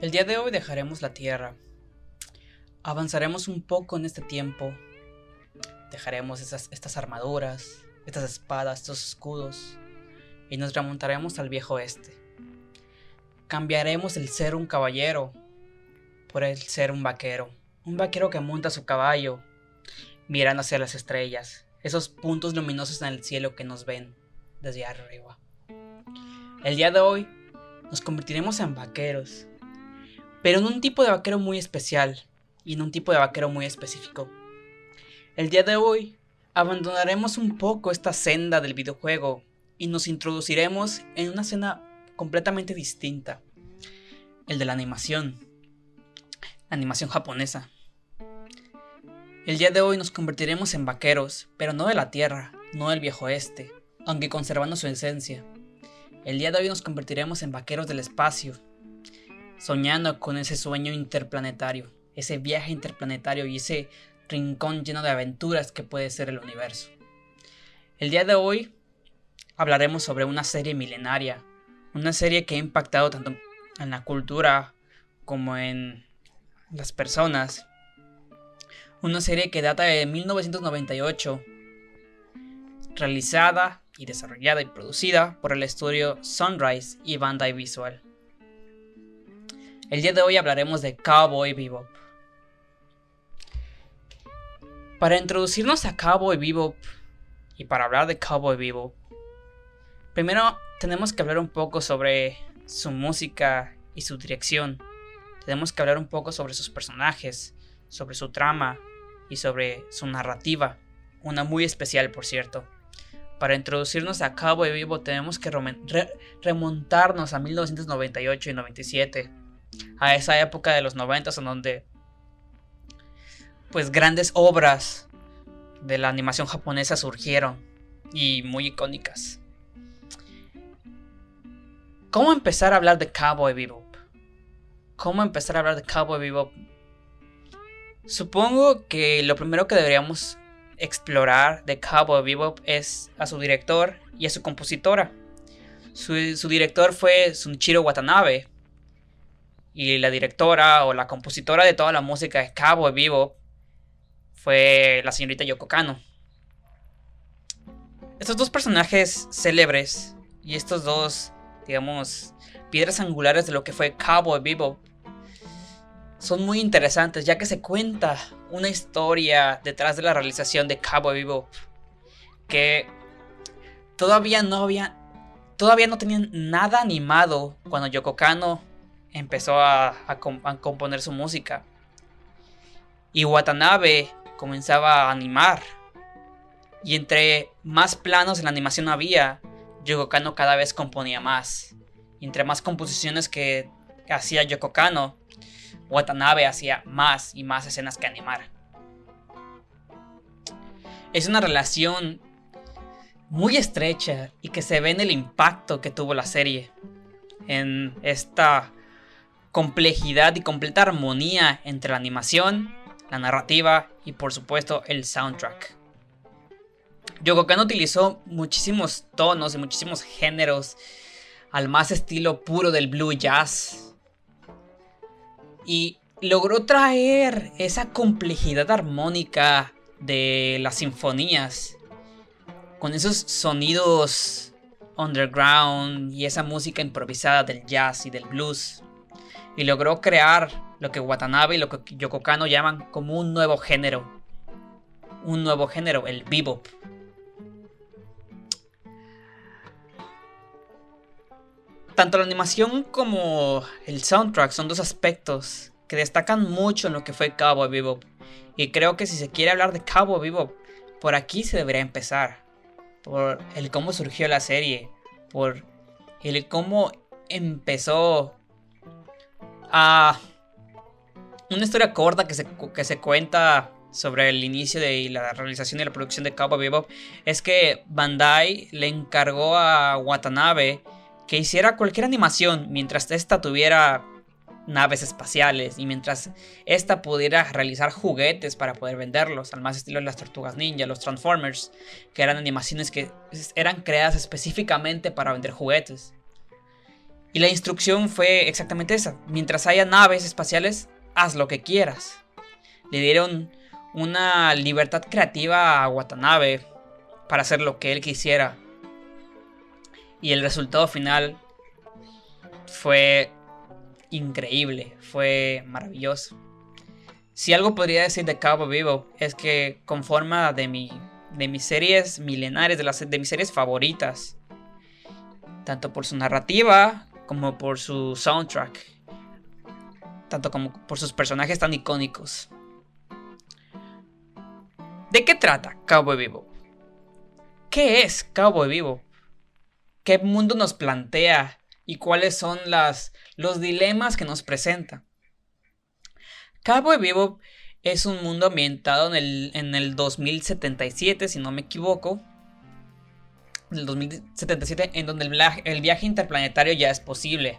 El día de hoy dejaremos la Tierra, avanzaremos un poco en este tiempo, dejaremos estas armaduras, estas espadas, estos escudos y nos remontaremos al viejo oeste. Cambiaremos el ser un caballero por el ser un vaquero que monta su caballo mirando hacia las estrellas, esos puntos luminosos en el cielo que nos ven desde arriba. El día de hoy nos convertiremos en vaqueros, pero en un tipo de vaquero muy especial y en un tipo de vaquero muy específico. El día de hoy abandonaremos un poco esta senda del videojuego y nos introduciremos en una escena completamente distinta, el de la animación japonesa. El día de hoy nos convertiremos en vaqueros, pero no de la tierra, no del viejo oeste, aunque conservando su esencia. El día de hoy nos convertiremos en vaqueros del espacio, soñando con ese sueño interplanetario, ese viaje interplanetario y ese rincón lleno de aventuras que puede ser el universo. El día de hoy hablaremos sobre una serie milenaria, una serie que ha impactado tanto en la cultura como en las personas. Una serie que data de 1998, realizada y desarrollada y producida por el estudio Sunrise y Bandai Visual. El día de hoy hablaremos de Cowboy Bebop. Para introducirnos a Cowboy Bebop y para hablar de Cowboy Bebop, primero tenemos que hablar un poco sobre su música y su dirección. Tenemos que hablar un poco sobre sus personajes, sobre su trama y sobre su narrativa, una muy especial por cierto. Para introducirnos a Cowboy Bebop tenemos que remontarnos a 1998 y 97, a esa época de los 90 en donde pues grandes obras de la animación japonesa surgieron y muy icónicas. ¿Cómo empezar a hablar de Cowboy Bebop? ¿Cómo empezar a hablar de Cowboy Bebop? Supongo que lo primero que deberíamos explorar de Cowboy Bebop es a su director y a su compositora. Su director fue Shunichiro Watanabe y la directora o la compositora de toda la música de Cowboy Bebop fue la señorita Yoko Kanno. Estos dos personajes célebres y estos dos, digamos, piedras angulares de lo que fue Cowboy Bebop son muy interesantes, ya que se cuenta una historia detrás de la realización de Cowboy Bebop que todavía no tenían nada animado cuando Yoko Kanno empezó a componer su música y Watanabe comenzaba a animar, y entre más planos en la animación había, Yoko Kanno cada vez componía más, y entre más composiciones que hacía Yoko Kanno, Watanabe hacía más y más escenas que animar. Es una relación muy estrecha y que se ve en el impacto que tuvo la serie, en esta complejidad y completa armonía entre la animación, la narrativa y por supuesto el soundtrack. Yoko Kanno utilizó muchísimos tonos y muchísimos géneros al más estilo puro del blue jazz y logró traer esa complejidad armónica de las sinfonías con esos sonidos underground y esa música improvisada del jazz y del blues, y logró crear lo que Watanabe y lo que Yoko Kanno llaman como un nuevo género, el bebop. Tanto la animación como el soundtrack son dos aspectos que destacan mucho en lo que fue Cowboy Bebop, y creo que si se quiere hablar de Cowboy Bebop, por aquí se debería empezar, por el cómo surgió la serie, por el cómo empezó a una historia corta que se cuenta sobre el inicio de la realización y la producción de Cowboy Bebop. Es que Bandai le encargó a Watanabe que hiciera cualquier animación mientras esta tuviera naves espaciales y mientras esta pudiera realizar juguetes para poder venderlos, al más estilo de las Tortugas Ninja, los Transformers, que eran animaciones que eran creadas específicamente para vender juguetes. Y la instrucción fue exactamente esa: mientras haya naves espaciales, haz lo que quieras. Le dieron una libertad creativa a Watanabe para hacer lo que él quisiera. Y el resultado final fue increíble, fue maravilloso. Si algo podría decir de Cowboy Bebop es que con forma de mis series milenarias, de mis series favoritas, tanto por su narrativa como por su soundtrack, tanto como por sus personajes tan icónicos. ¿De qué trata Cowboy Bebop? ¿Qué es Cowboy Bebop? ¿Qué mundo nos plantea? ¿Y cuáles son los dilemas que nos presenta? Cowboy Bebop es un mundo ambientado en el 2077, si no me equivoco. En el 2077, en donde el viaje interplanetario ya es posible.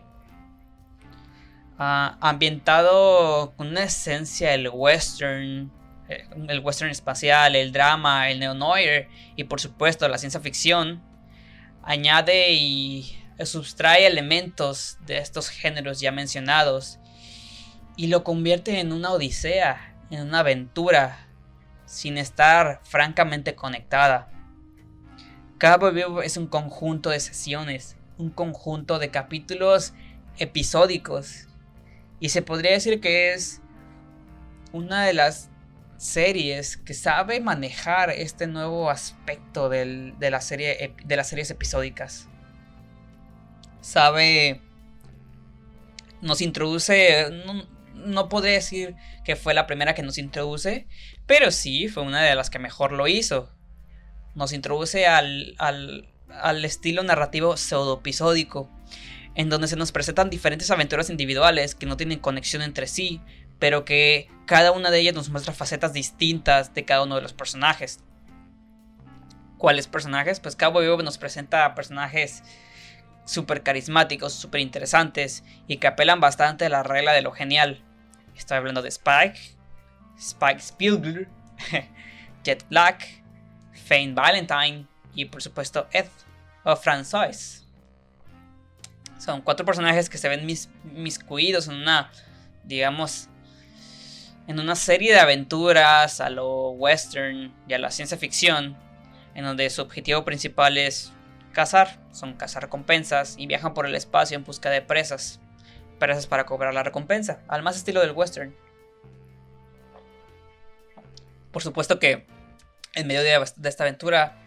Ambientado con una esencia del western, el western espacial, el drama, el neo-noir y por supuesto la ciencia ficción. Añade y sustrae elementos de estos géneros ya mencionados y lo convierte en una odisea, en una aventura, sin estar francamente conectada. Cowboy Bebop es un conjunto de sesiones, un conjunto de capítulos episódicos, y se podría decir que es una de las series que sabe manejar este nuevo aspecto de las series episódicas. Nos introduce, no podría decir que fue la primera que nos introduce, pero sí fue una de las que mejor lo hizo. Nos introduce al estilo narrativo pseudoepisódico, en donde se nos presentan diferentes aventuras individuales que no tienen conexión entre sí, pero que cada una de ellas nos muestra facetas distintas de cada uno de los personajes. ¿Cuáles personajes? Pues Cowboy Bebop nos presenta personajes súper carismáticos, súper interesantes y que apelan bastante a la regla de lo genial. Estoy hablando de Spike Spiegel, Jet Black, Fane Valentine y por supuesto Ed o François. Son 4 personajes que se ven miscuidos en una, digamos, en una serie de aventuras a lo western y a la ciencia ficción, en donde su objetivo principal es cazar recompensas y viajan por el espacio en busca de presas para cobrar la recompensa, al más estilo del western. Por supuesto que en medio de esta aventura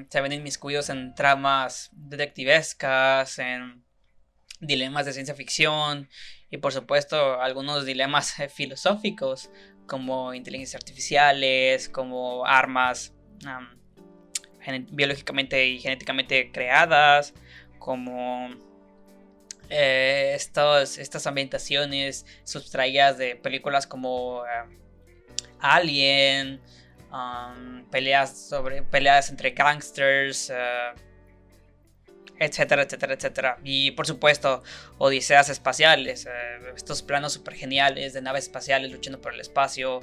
se ven inmiscuidos en tramas detectivescas, en dilemas de ciencia ficción y por supuesto algunos dilemas filosóficos como inteligencias artificiales, como armas biológicamente y genéticamente creadas, como estas ambientaciones sustraídas de películas como Alien, peleas entre gangsters, etcétera, etcétera, etcétera. Y por supuesto, odiseas espaciales, estos planos super geniales de naves espaciales luchando por el espacio,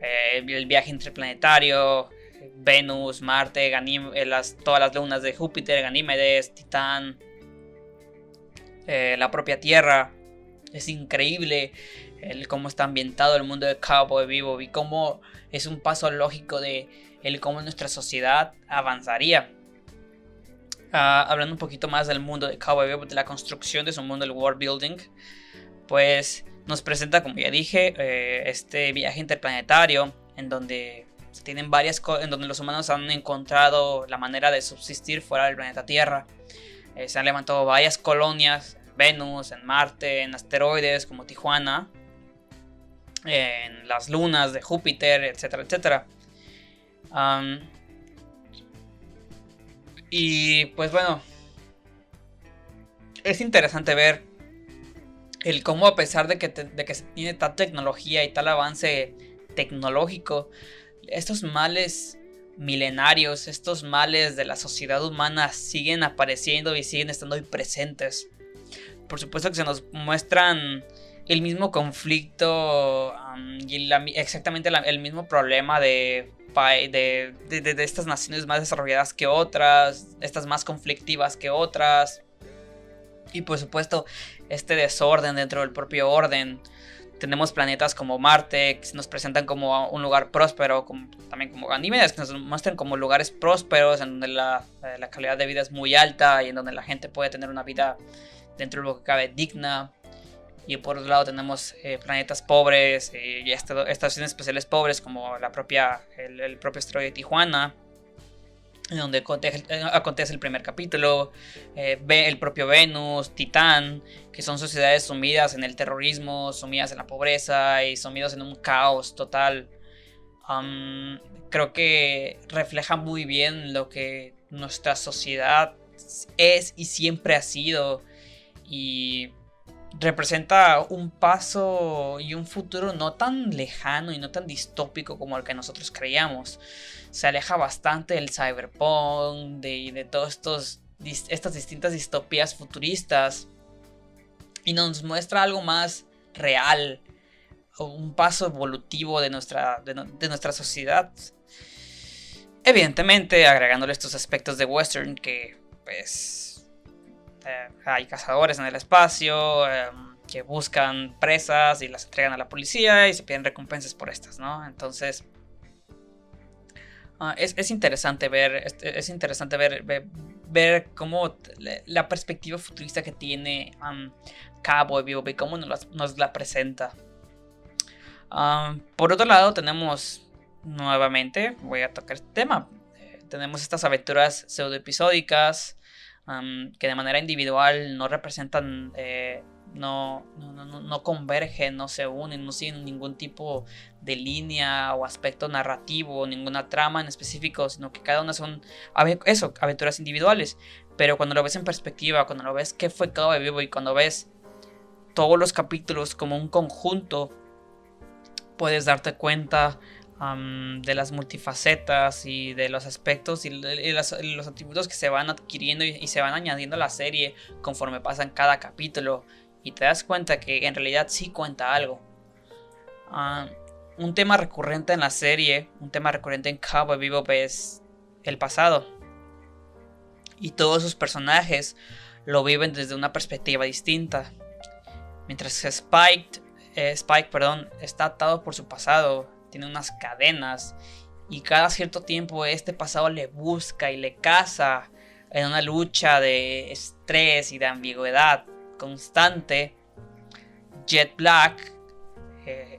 el viaje interplanetario, Venus, Marte, todas las lunas de Júpiter, Ganímedes, Titán, la propia Tierra. Es increíble cómo está ambientado el mundo de Cowboy Bebop y cómo es un paso lógico de cómo nuestra sociedad avanzaría. Hablando un poquito más del mundo de Cowboy Bebop, de la construcción de su mundo, el world building, pues nos presenta, como ya dije, este viaje interplanetario en donde se tienen en donde los humanos han encontrado la manera de subsistir fuera del planeta Tierra. Se han levantado varias colonias en Venus, en Marte, en asteroides como Tijuana, en las lunas de Júpiter, etcétera, etcétera. Y pues bueno, es interesante ver el cómo, a pesar de que se tiene tal tecnología y tal avance tecnológico, estos males milenarios, estos males de la sociedad humana siguen apareciendo y siguen estando ahí presentes. Por supuesto que se nos muestran el mismo conflicto y exactamente el mismo problema de estas naciones más desarrolladas que otras, estas más conflictivas que otras. Y por supuesto, este desorden dentro del propio orden. Tenemos planetas como Marte, que nos presentan como un lugar próspero, también como Ganímedes, que nos muestran como lugares prósperos, en donde la calidad de vida es muy alta y en donde la gente puede tener una vida dentro de lo que cabe digna. Y por otro lado tenemos planetas pobres y estaciones espaciales pobres, como el propio asteroide Tijuana, en donde acontece el primer capítulo. El propio Venus, Titán, que son sociedades sumidas en el terrorismo, sumidas en la pobreza y sumidos en un caos total. Creo que refleja muy bien lo que nuestra sociedad es y siempre ha sido, y representa un paso y un futuro no tan lejano y no tan distópico como el que nosotros creíamos. Se aleja bastante del cyberpunk, de todas estas distintas distopías futuristas, y nos muestra algo más real, un paso evolutivo de nuestra sociedad. Evidentemente agregándole estos aspectos de western, que pues hay cazadores en el espacio que buscan presas y las entregan a la policía y se piden recompensas por estas, ¿no? Entonces es interesante ver cómo la perspectiva futurista que tiene Cowboy Bebop y cómo nos la presenta. Por otro lado tenemos, nuevamente voy a tocar este tema, tenemos estas aventuras pseudoepisódicas que de manera individual no representan, no convergen, no se unen, no siguen ningún tipo de línea o aspecto narrativo, ninguna trama en específico, sino que cada una son aventuras individuales. Pero cuando lo ves en perspectiva, cuando lo ves qué fue Cowboy Bebop y cuando ves todos los capítulos como un conjunto, puedes darte cuenta de las multifacetas y de los aspectos y los atributos que se van adquiriendo y se van añadiendo a la serie conforme pasan cada capítulo, y te das cuenta que en realidad sí cuenta algo. Un tema recurrente en la serie, un tema recurrente en Cowboy Bebop es el pasado, y todos sus personajes lo viven desde una perspectiva distinta. Mientras Spike está atado por su pasado, tiene unas cadenas, y cada cierto tiempo este pasado le busca y le caza en una lucha de estrés y de ambigüedad constante. Jet Black,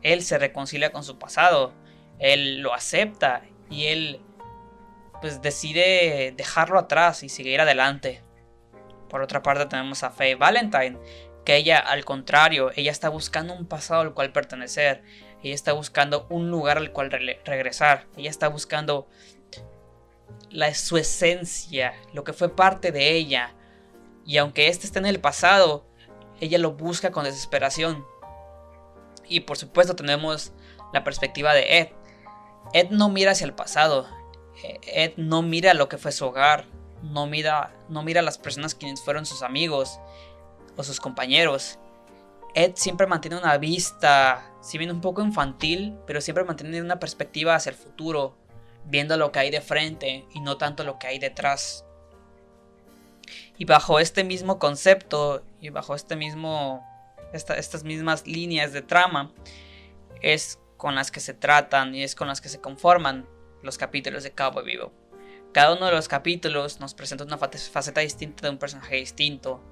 él se reconcilia con su pasado, él lo acepta y él pues decide dejarlo atrás y seguir adelante. Por otra parte tenemos a Faye Valentine, que ella, al contrario, ella está buscando un pasado al cual pertenecer. Ella está buscando un lugar al cual regresar. Ella está buscando su esencia, lo que fue parte de ella. Y aunque este esté en el pasado, ella lo busca con desesperación. Y por supuesto tenemos la perspectiva de Ed. Ed no mira hacia el pasado. Ed no mira lo que fue su hogar. No mira a las personas quienes fueron sus amigos o sus compañeros. Ed siempre mantiene una vista, si bien un poco infantil, pero siempre mantiene una perspectiva hacia el futuro, viendo lo que hay de frente y no tanto lo que hay detrás. Y bajo este mismo concepto y bajo estas mismas líneas de trama es con las que se tratan y es con las que se conforman los capítulos de Cowboy Bebop. Cada uno de los capítulos nos presenta una faceta distinta de un personaje distinto,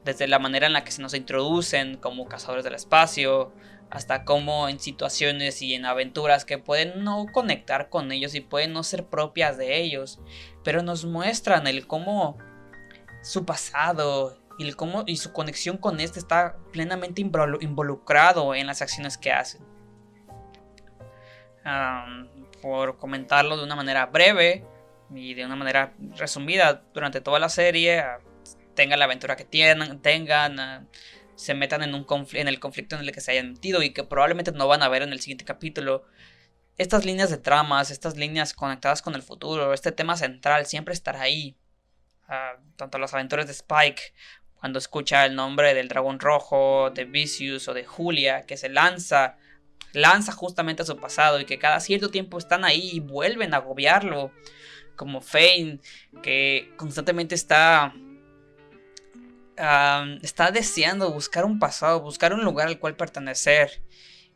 desde la manera en la que se nos introducen como cazadores del espacio, hasta cómo en situaciones y en aventuras que pueden no conectar con ellos y pueden no ser propias de ellos, pero nos muestran el cómo su pasado y su conexión con este está plenamente involucrado en las acciones que hacen. Por comentarlo de una manera breve y de una manera resumida, durante toda la serie, tengan la aventura que tengan, se metan en el conflicto en el que se hayan metido y que probablemente no van a ver en el siguiente capítulo, estas líneas de tramas, estas líneas conectadas con el futuro, este tema central siempre estará ahí. Tanto las aventuras de Spike, cuando escucha el nombre del dragón rojo, de Vicious o de Julia, que se lanza justamente a su pasado y que cada cierto tiempo están ahí y vuelven a agobiarlo, como Fane, que constantemente está está deseando buscar un pasado, buscar un lugar al cual pertenecer.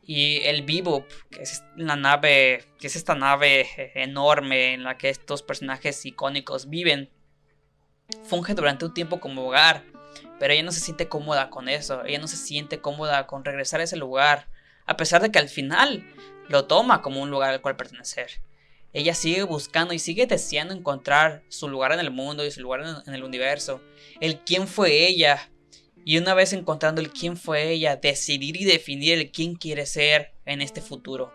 Y el Bebop, que es esta nave enorme en la que estos personajes icónicos viven, funge durante un tiempo como hogar. Pero ella no se siente cómoda con eso. Ella no se siente cómoda con regresar a ese lugar, a pesar de que al final lo toma como un lugar al cual pertenecer. Ella sigue buscando y sigue deseando encontrar su lugar en el mundo y su lugar en el universo. El quién fue ella. Y una vez encontrando el quién fue ella, decidir y definir el quién quiere ser en este futuro.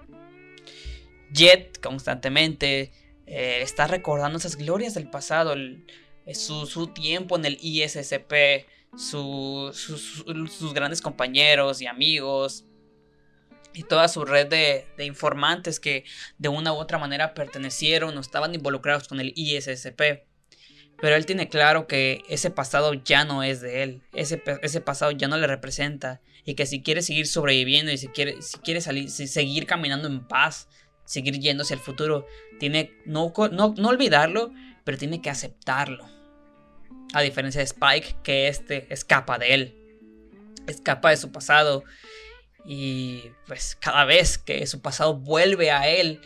Jet constantemente está recordando esas glorias del pasado, su tiempo en el ISSP, sus grandes compañeros y amigos, y toda su red de informantes que de una u otra manera pertenecieron o estaban involucrados con el ISSP. Pero él tiene claro que ese pasado ya no es de él, ese pasado ya no le representa, y que si quiere seguir sobreviviendo y si quiere seguir caminando en paz, seguir yendo hacia el futuro, tiene no olvidarlo, pero tiene que aceptarlo. A diferencia de Spike, que escapa de él, escapa de su pasado, y pues cada vez que su pasado vuelve a él,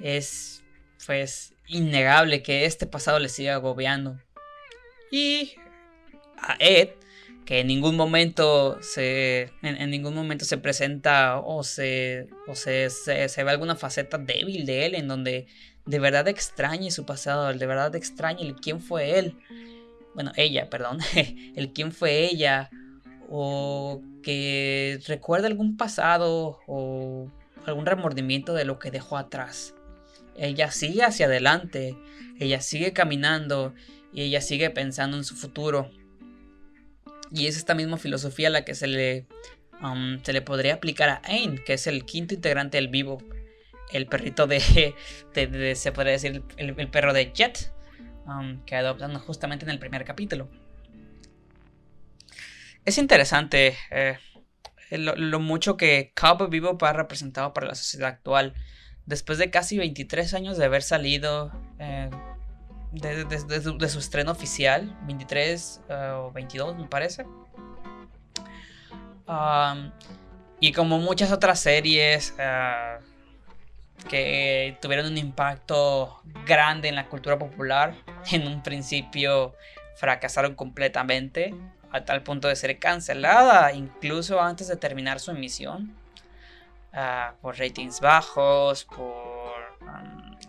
es pues innegable que este pasado le siga agobiando. Y a Ed, que en ningún momento se presenta o se ve alguna faceta débil de él, en donde de verdad extrañe su pasado, de verdad extrañe el quién fue él. Bueno, ella, perdón. El quién fue ella, o que recuerde algún pasado o algún remordimiento de lo que dejó atrás. Ella sigue hacia adelante, ella sigue caminando y ella sigue pensando en su futuro. Y es esta misma filosofía la que se le podría aplicar a Aang, que es el quinto integrante del Bebop, el perrito se podría decir el perro de Jet, que adoptan justamente en el primer capítulo. Es interesante lo mucho que Cowboy Bebop ha representado para la sociedad actual. Después de casi 23 años de haber salido de su estreno oficial, 23 o 22 me parece. Y como muchas otras series que tuvieron un impacto grande en la cultura popular, en un principio fracasaron completamente, a tal punto de ser cancelada incluso antes de terminar su emisión, por ratings bajos, por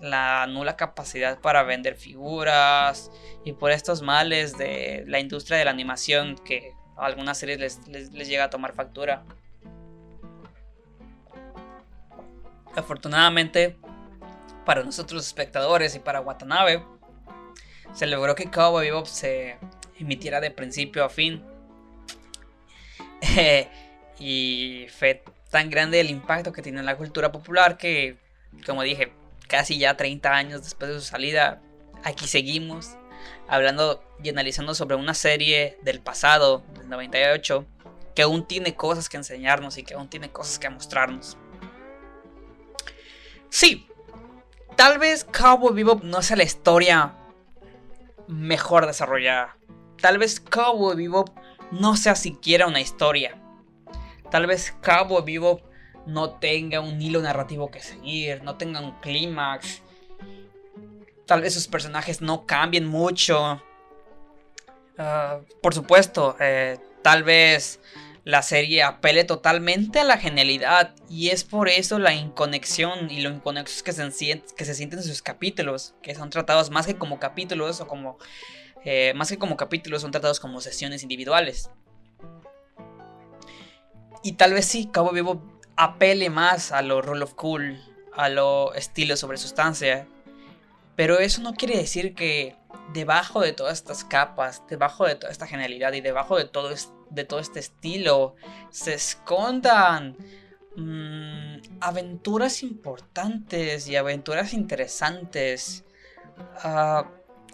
la nula capacidad para vender figuras y por estos males de la industria de la animación que a algunas series les llega a tomar factura. Afortunadamente para nosotros espectadores y para Watanabe, se logró que Cowboy Bebop se emitiera de principio a fin. Y fue tan grande el impacto que tiene en la cultura popular que, como dije, casi ya 30 años después de su salida, aquí seguimos hablando y analizando sobre una serie del pasado, del 98, que aún tiene cosas que enseñarnos y que aún tiene cosas que mostrarnos. Sí, tal vez Cowboy Bebop no sea la historia mejor desarrollada. Tal vez Cowboy Bebop no sea siquiera una historia. Tal vez Cowboy Bebop no tenga un hilo narrativo que seguir, no tenga un clímax. Tal vez sus personajes no cambien mucho. Por supuesto, tal vez la serie apele totalmente a la genialidad, y es por eso la inconexión y lo inconexos que se sienten en sus capítulos, que son tratados más que como capítulos o como más que como capítulos, son tratados como sesiones individuales. Y tal vez sí, Cowboy Bebop apele más a lo Rule of Cool, a lo estilo sobre sustancia, pero eso no quiere decir que debajo de todas estas capas, debajo de toda esta genialidad y debajo de todo este estilo, se escondan aventuras importantes y aventuras interesantes.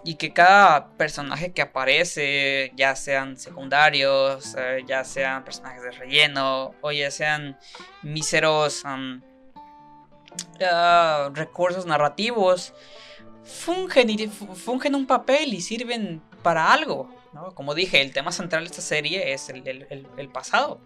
Y que cada personaje que aparece, ya sean secundarios, ya sean personajes de relleno, o ya sean míseros recursos narrativos, fungen un papel y sirven para algo. ¿no? Como dije, el tema central de esta serie es el pasado.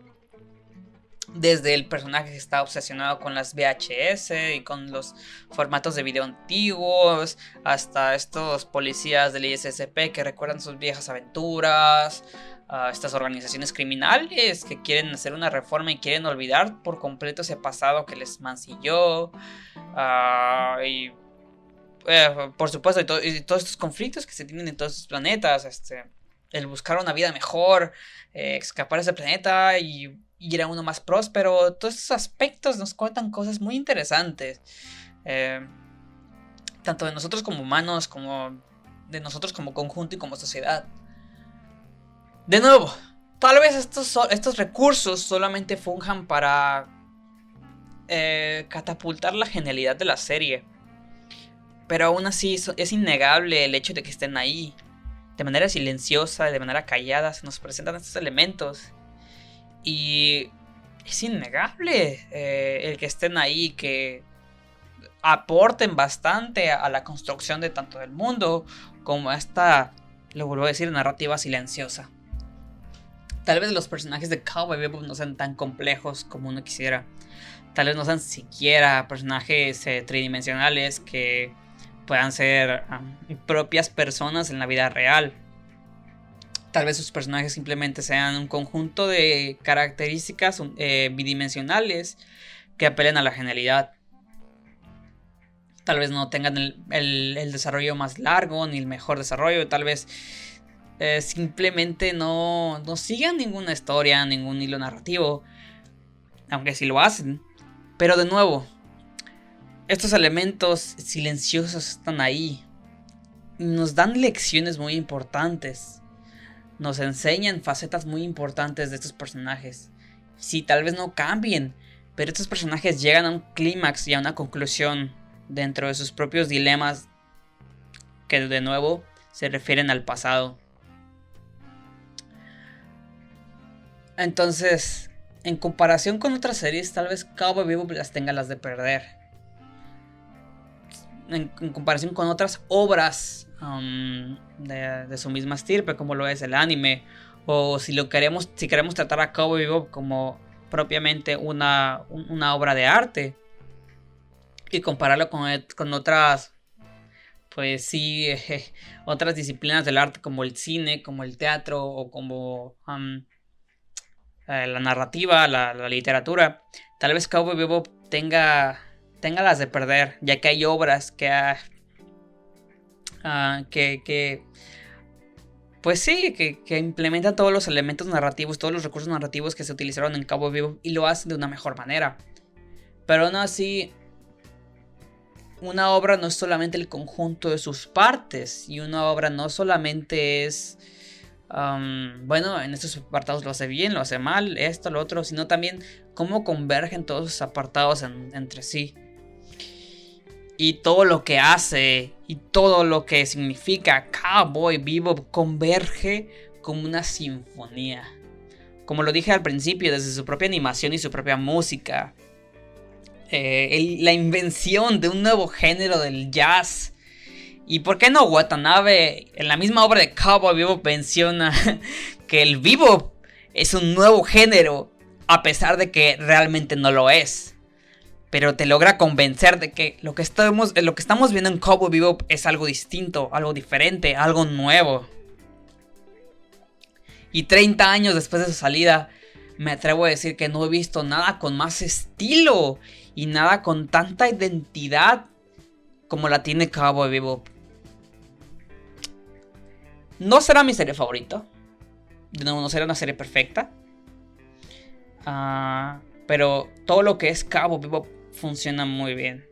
Desde el personaje que está obsesionado con las VHS y con los formatos de video antiguos, hasta estos policías del ISSP que recuerdan sus viejas aventuras, a estas organizaciones criminales que quieren hacer una reforma y quieren olvidar por completo ese pasado que les mancilló. Y por supuesto, y todos estos conflictos que se tienen en todos estos planetas, el buscar una vida mejor, escapar de ese planeta y ir a uno más próspero. Todos estos aspectos nos cuentan cosas muy interesantes, tanto de nosotros como humanos, como de nosotros como conjunto y como sociedad. De nuevo, tal vez estos recursos solamente funjan para catapultar la genialidad de la serie, pero aún así es innegable el hecho de que estén ahí. De manera silenciosa, de manera callada, se nos presentan estos elementos. Y es innegable el que estén ahí, que aporten bastante a la construcción de tanto del mundo como a esta, lo vuelvo a decir, narrativa silenciosa. Tal vez los personajes de Cowboy Bebop no sean tan complejos como uno quisiera. Tal vez no sean siquiera personajes tridimensionales que puedan ser propias personas en la vida real. Tal vez sus personajes simplemente sean un conjunto de características bidimensionales que apelen a la genialidad. Tal vez no tengan el desarrollo más largo ni el mejor desarrollo. Tal vez simplemente no sigan ninguna historia, ningún hilo narrativo, aunque sí lo hacen. Pero de nuevo, estos elementos silenciosos están ahí. Nos dan lecciones muy importantes. Nos enseñan facetas muy importantes de estos personajes. Sí, tal vez no cambien, pero estos personajes llegan a un clímax y a una conclusión dentro de sus propios dilemas que de nuevo se refieren al pasado. Entonces, en comparación con otras series, tal vez Cowboy Bebop las tenga las de perder. En comparación con otras obras de su misma estirpe, como lo es el anime, o si queremos tratar a Cowboy Bebop como propiamente una obra de arte y compararlo con otras, pues sí, otras disciplinas del arte como el cine, como el teatro o como la narrativa, la literatura, tal vez Cowboy Bebop tenga las de perder, ya que hay obras que pues sí, que implementan todos los elementos narrativos, todos los recursos narrativos que se utilizaron en Cowboy Bebop y lo hacen de una mejor manera. Pero aún así, una obra no es solamente el conjunto de sus partes, y una obra no solamente es bueno, en estos apartados lo hace bien, lo hace mal, esto, lo otro, sino también cómo convergen todos esos apartados entre sí. Y todo lo que hace y todo lo que significa Cowboy Bebop converge como una sinfonía. Como lo dije al principio, desde su propia animación y su propia música. La invención de un nuevo género del jazz. Y por qué no, Watanabe en la misma obra de Cowboy Bebop menciona que el bebop es un nuevo género, a pesar de que realmente no lo es. Pero te logra convencer de que lo que estamos viendo en Cowboy Bebop es algo distinto, algo diferente, algo nuevo. Y 30 años después de su salida, me atrevo a decir que no he visto nada con más estilo y nada con tanta identidad como la tiene Cowboy Bebop. No será mi serie favorita. De nuevo, no será una serie perfecta. Pero todo lo que es Cowboy Bebop funciona muy bien.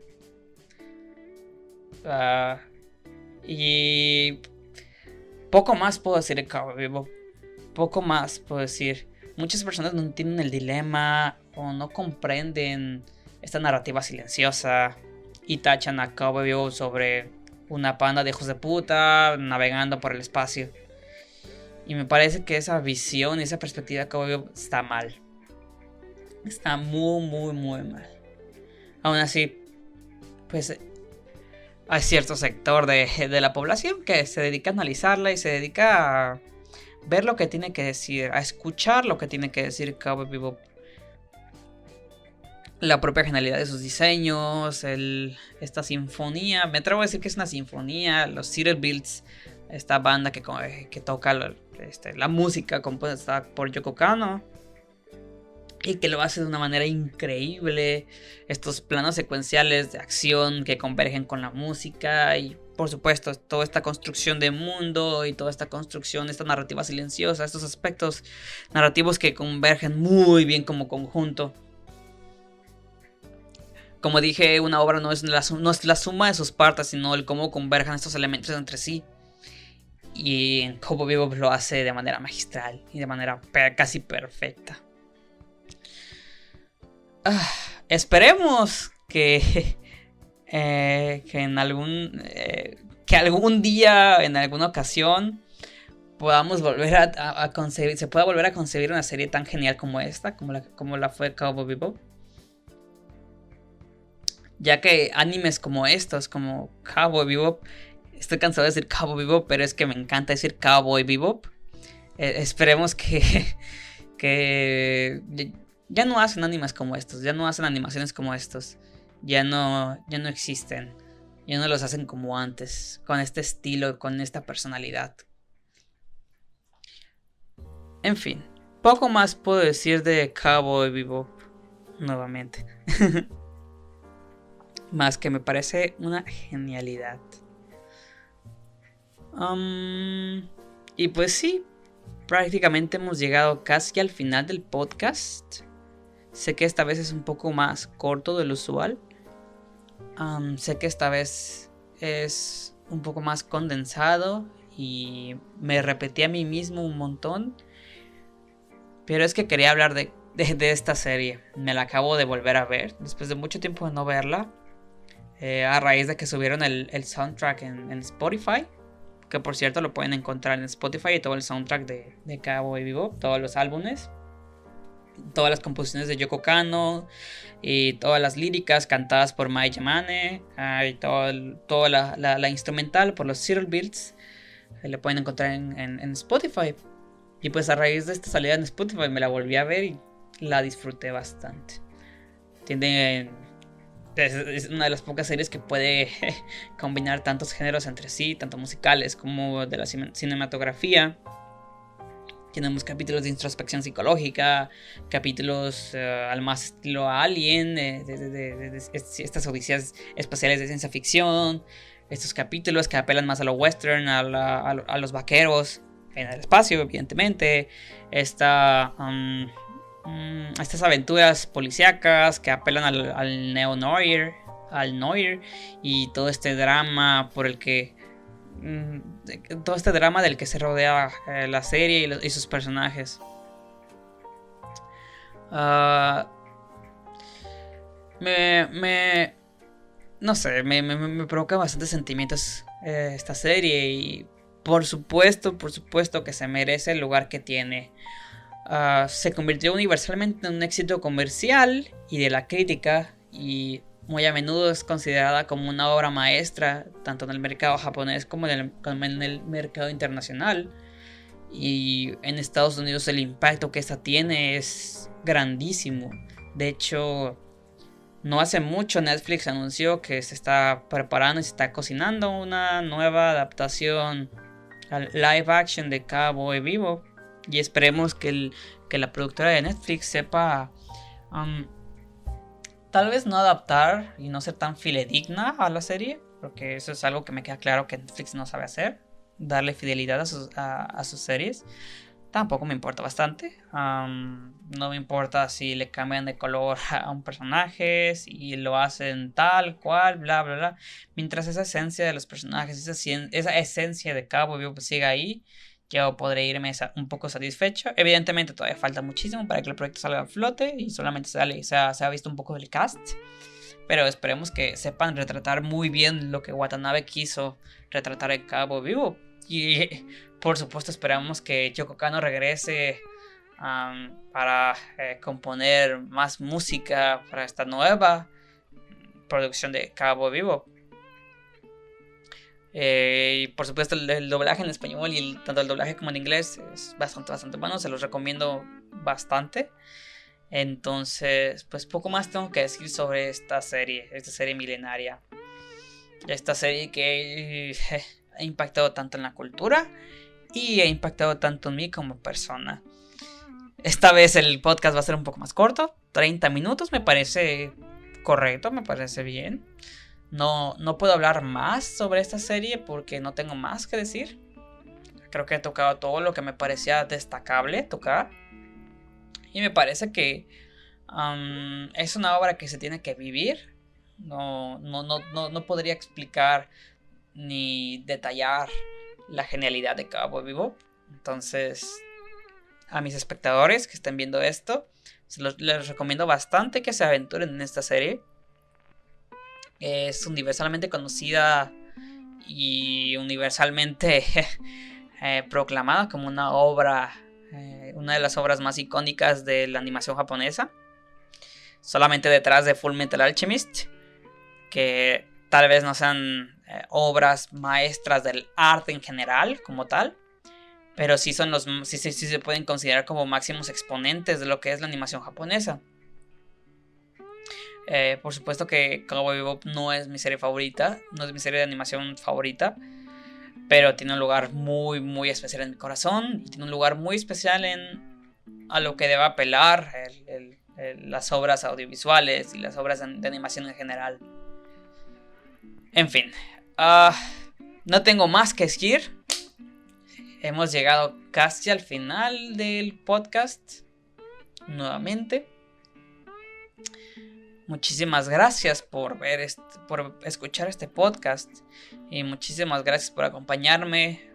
Y poco más puedo decir de Cowboy Bebop. Poco más puedo decir. Muchas personas no entienden el dilema o no comprenden esta narrativa silenciosa y tachan a Cowboy Bebop sobre una panda de hijos de puta navegando por el espacio. Y me parece que esa visión y esa perspectiva de Cowboy Bebop está mal. Está muy, muy, muy mal. Aún así, pues hay cierto sector de la población que se dedica a analizarla y se dedica ver lo que tiene que decir, a escuchar lo que tiene que decir Cowboy Bebop. La propia genialidad de sus diseños, esta sinfonía, me atrevo a decir que es una sinfonía, los Cedar Builds, esta banda que toca la música compuesta por Yoko Kanno y que lo hace de una manera increíble, estos planos secuenciales de acción que convergen con la música y por supuesto toda esta construcción de mundo y toda esta construcción, esta narrativa silenciosa, estos aspectos narrativos que convergen muy bien como conjunto. Como dije, una obra no es la suma de sus partes, sino el cómo converjan estos elementos entre sí. Y en Cowboy Bebop lo hace de manera magistral y de manera casi perfecta. Esperemos que en algún día, en alguna ocasión, podamos volver a concebir, se pueda volver a concebir una serie tan genial como esta, como la fue Cowboy Bebop. Ya que animes como estos, como Cowboy Bebop, estoy cansado de decir Cowboy Bebop, pero es que me encanta decir Cowboy Bebop. Esperemos que ya no hacen animes como estos, ya no hacen animaciones como estos, ya no existen, ya no los hacen como antes, con este estilo, con esta personalidad. En fin, poco más puedo decir de Cowboy Bebop nuevamente. Más que me parece una genialidad. Y pues sí, prácticamente hemos llegado casi al final del podcast. Sé que esta vez es un poco más corto de lo usual. Sé que esta vez es un poco más condensado y me repetí a mí mismo un montón. Pero es que quería hablar de esta serie. Me la acabo de volver a ver después de mucho tiempo de no verla. A raíz de que subieron el soundtrack en Spotify, que por cierto lo pueden encontrar en Spotify, y todo el soundtrack de Cowboy Bebop, todos los álbumes, todas las composiciones de Yoko Kanno y todas las líricas cantadas por Mai Yamane, y toda la instrumental por los Cedar Builds, le pueden encontrar en Spotify. Y pues a raíz de esta salida en Spotify me la volví a ver y la disfruté bastante. Es una de las pocas series que puede combinar tantos géneros entre sí, tanto musicales como de la cinematografía. Tenemos capítulos de introspección psicológica, capítulos al más estilo Alien, de estas odisías espaciales de ciencia ficción, estos capítulos que apelan más a lo western, a los vaqueros en el espacio, evidentemente. Estas aventuras policíacas que apelan al neo-noir, al noir, y todo este drama todo este drama del que se rodea la serie y sus personajes. No sé, me provoca bastantes sentimientos esta serie, y por supuesto que se merece el lugar que tiene. Se convirtió universalmente en un éxito comercial y de la crítica, y muy a menudo es considerada como una obra maestra tanto en el mercado japonés como en el mercado internacional. Y en Estados Unidos el impacto que esta tiene es grandísimo. De hecho, no hace mucho Netflix anunció que se está preparando y se está cocinando una nueva adaptación al live action de Cowboy Bebop. Y esperemos que la productora de Netflix sepa tal vez no adaptar y no ser tan fidedigna a la serie, porque eso es algo que me queda claro que Netflix no sabe hacer, darle fidelidad a sus series. Tampoco me importa bastante. No me importa si le cambian de color a un personaje, si lo hacen tal cual, bla bla bla. Mientras esa esencia de los personajes, esa esencia de Cowboy Bebop siga ahí, yo podré irme un poco satisfecho. Evidentemente todavía falta muchísimo para que el proyecto salga a flote y solamente se ha visto un poco del cast. Pero esperemos que sepan retratar muy bien lo que Watanabe quiso retratar en Cowboy Bebop. Y por supuesto esperamos que Yoko Kanno regrese para componer más música para esta nueva producción de Cowboy Bebop. Y por supuesto el doblaje en español y tanto el doblaje como en inglés es bastante bueno, se los recomiendo bastante. Entonces, pues poco más tengo que decir sobre esta serie milenaria. Esta serie que ha impactado tanto en la cultura y ha impactado tanto en mí como persona. Esta vez el podcast va a ser un poco más corto, 30 minutos, me parece correcto, me parece bien. No puedo hablar más sobre esta serie porque no tengo más que decir. Creo que he tocado todo lo que me parecía destacable tocar. Y me parece que es una obra que se tiene que vivir. No podría explicar ni detallar la genialidad de Cowboy Bebop. Entonces, a mis espectadores que estén viendo esto, les recomiendo bastante que se aventuren en esta serie. Es universalmente conocida y universalmente proclamada como una obra, una de las obras más icónicas de la animación japonesa, solamente detrás de Full Metal Alchemist, que tal vez no sean obras maestras del arte en general como tal, pero sí son sí se pueden considerar como máximos exponentes de lo que es la animación japonesa. Por supuesto que Cowboy Bebop no es mi serie favorita, no es mi serie de animación favorita, pero tiene un lugar muy especial en mi corazón, y tiene un lugar muy especial a lo que debe apelar las obras audiovisuales y las obras de animación en general. En fin, no tengo más que decir. Hemos llegado casi al final del podcast. Nuevamente, muchísimas gracias por escuchar este podcast, y muchísimas gracias por acompañarme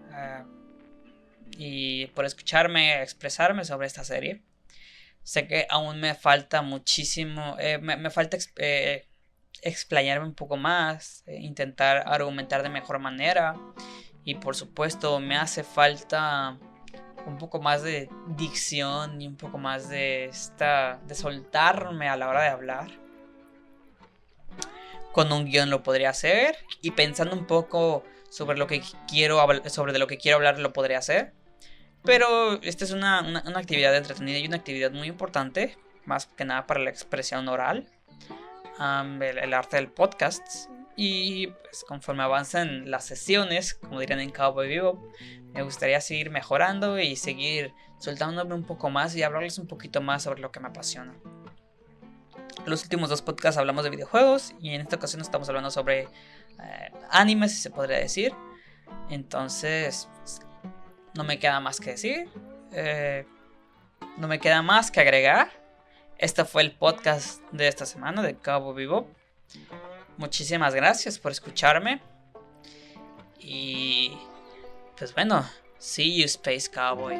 y por escucharme expresarme sobre esta serie. Sé que aún me falta muchísimo, me falta explayarme un poco más, intentar argumentar de mejor manera, y por supuesto me hace falta un poco más de dicción y un poco más de soltarme a la hora de hablar. Con un guión lo podría hacer, y pensando un poco sobre lo que quiero hablar lo podría hacer. Pero esta es una actividad entretenida y una actividad muy importante, más que nada para la expresión oral, el arte del podcast. Y pues, conforme avancen las sesiones, como dirían en Cowboy Bebop, me gustaría seguir mejorando y seguir soltándome un poco más y hablarles un poquito más sobre lo que me apasiona. Los últimos 2 podcasts hablamos de videojuegos, y en esta ocasión estamos hablando sobre animes, si se podría decir. Entonces, pues, no me queda más que decir, no me queda más que agregar. Este fue el podcast de esta semana de Cowboy Bebop. Muchísimas gracias por escucharme, y pues bueno, see you Space Cowboy.